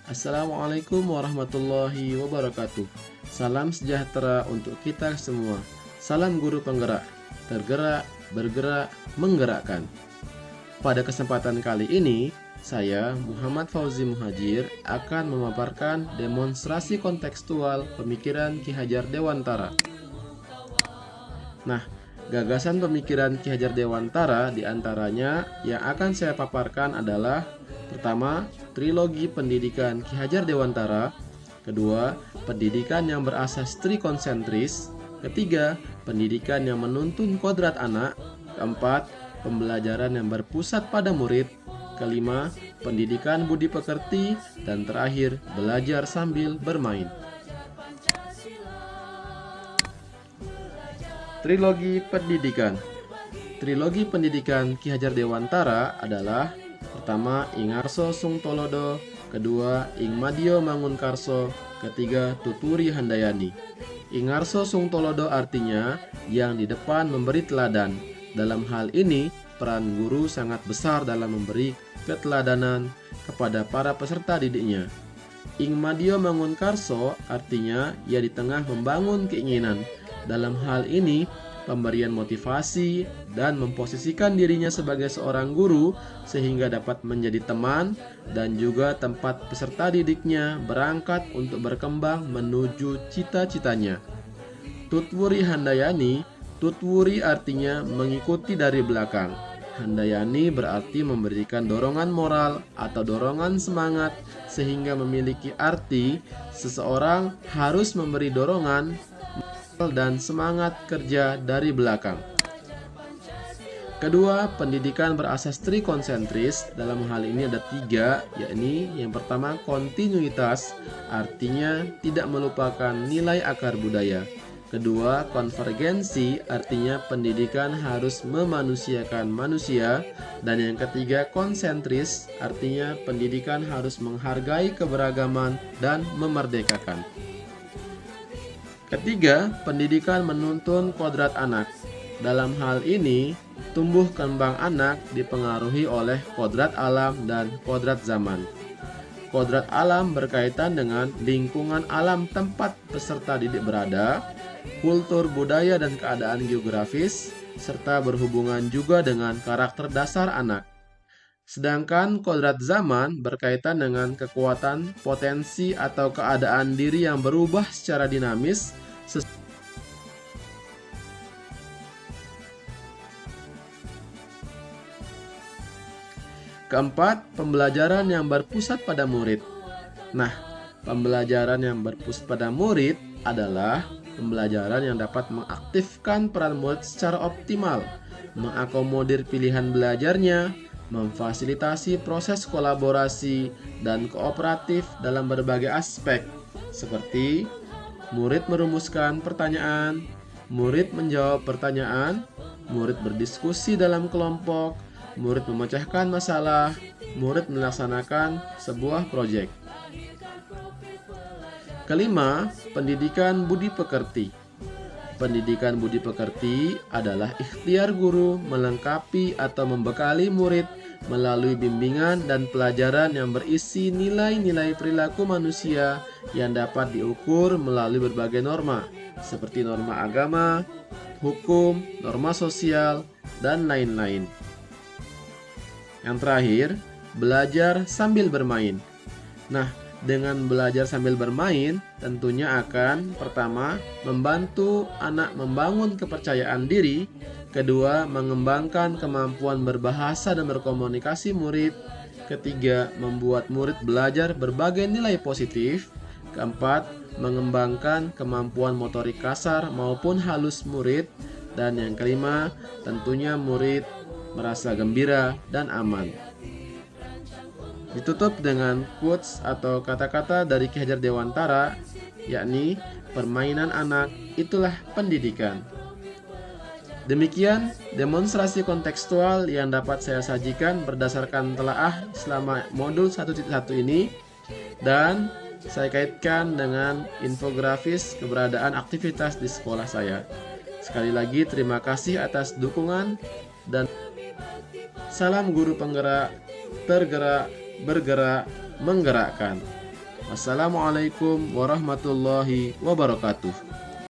Assalamualaikum warahmatullahi wabarakatuh. Salam sejahtera untuk kita semua. Salam guru penggerak, tergerak, bergerak, menggerakkan. Pada kesempatan kali ini, saya Muhammad Fauzi Muhajir akan memaparkan demonstrasi kontekstual pemikiran Ki Hajar Dewantara. Nah, gagasan pemikiran Ki Hajar Dewantara diantaranya yang akan saya paparkan adalah: pertama, trilogi pendidikan Ki Hajar Dewantara; kedua, pendidikan yang berasas trikonsentris; ketiga, pendidikan yang menuntun kodrat anak; keempat, pembelajaran yang berpusat pada murid; kelima, pendidikan budi pekerti; dan terakhir, belajar sambil bermain. Trilogi pendidikan. Trilogi pendidikan Ki Hajar Dewantara adalah: pertama, Ing Ngarso Sung Tolodo; kedua, Ing Madio Mangunkarso; ketiga, Tuturi Handayani. Ing Ngarso Sung Tolodo artinya yang di depan memberi teladan. Dalam hal ini, peran guru sangat besar dalam memberi keteladanan kepada para peserta didiknya. Ing Madio Mangunkarso artinya ia di tengah membangun keinginan. Dalam hal ini, pemberian motivasi dan memposisikan dirinya sebagai seorang guru sehingga dapat menjadi teman dan juga tempat peserta didiknya berangkat untuk berkembang menuju cita-citanya. Tutwuri Handayani. Tutwuri artinya mengikuti dari belakang. Handayani berarti memberikan dorongan moral atau dorongan semangat, sehingga memiliki arti seseorang harus memberi dorongan dan semangat kerja dari belakang. Kedua, pendidikan berasas trikonsentris. Dalam hal ini ada tiga, yakni yang pertama, kontinuitas, artinya tidak melupakan nilai akar budaya. Kedua, konvergensi, artinya pendidikan harus memanusiakan manusia. Dan yang ketiga, konsentris, artinya pendidikan harus menghargai keberagaman dan memerdekakan. Ketiga, pendidikan menuntun kodrat anak. Dalam hal ini, tumbuh kembang anak dipengaruhi oleh kodrat alam dan kodrat zaman. Kodrat alam berkaitan dengan lingkungan alam tempat peserta didik berada, kultur budaya dan keadaan geografis, serta berhubungan juga dengan karakter dasar anak. Sedangkan kodrat zaman berkaitan dengan kekuatan, potensi, atau keadaan diri yang berubah secara dinamis. Keempat, pembelajaran yang berpusat pada murid. Nah, pembelajaran yang berpusat pada murid adalah pembelajaran yang dapat mengaktifkan peran murid secara optimal, mengakomodir pilihan belajarnya, memfasilitasi proses kolaborasi dan kooperatif dalam berbagai aspek, seperti murid merumuskan pertanyaan, murid menjawab pertanyaan, murid berdiskusi dalam kelompok, murid memecahkan masalah, murid melaksanakan sebuah proyek. Kelima, pendidikan budi pekerti. Pendidikan budi pekerti adalah ikhtiar guru melengkapi atau membekali murid melalui bimbingan dan pelajaran yang berisi nilai-nilai perilaku manusia yang dapat diukur melalui berbagai norma, seperti norma agama, hukum, norma sosial, dan lain-lain. Yang terakhir, belajar sambil bermain. Nah, dengan belajar sambil bermain, tentunya akan pertama, membantu anak membangun kepercayaan diri. Kedua, mengembangkan kemampuan berbahasa dan berkomunikasi murid. Ketiga, membuat murid belajar berbagai nilai positif. Keempat, mengembangkan kemampuan motorik kasar maupun halus murid. Dan yang kelima, tentunya murid merasa gembira dan aman. Ditutup dengan quotes atau kata-kata dari Ki Hajar Dewantara, yakni permainan anak itulah pendidikan. Demikian demonstrasi kontekstual yang dapat saya sajikan berdasarkan telaah selama modul 1.1 ini, dan saya kaitkan dengan infografis keberadaan aktivitas di sekolah saya. Sekali lagi terima kasih atas dukungan dan salam guru penggerak, tergerak, bergerak, menggerakkan. Wassalamualaikum warahmatullahi wabarakatuh.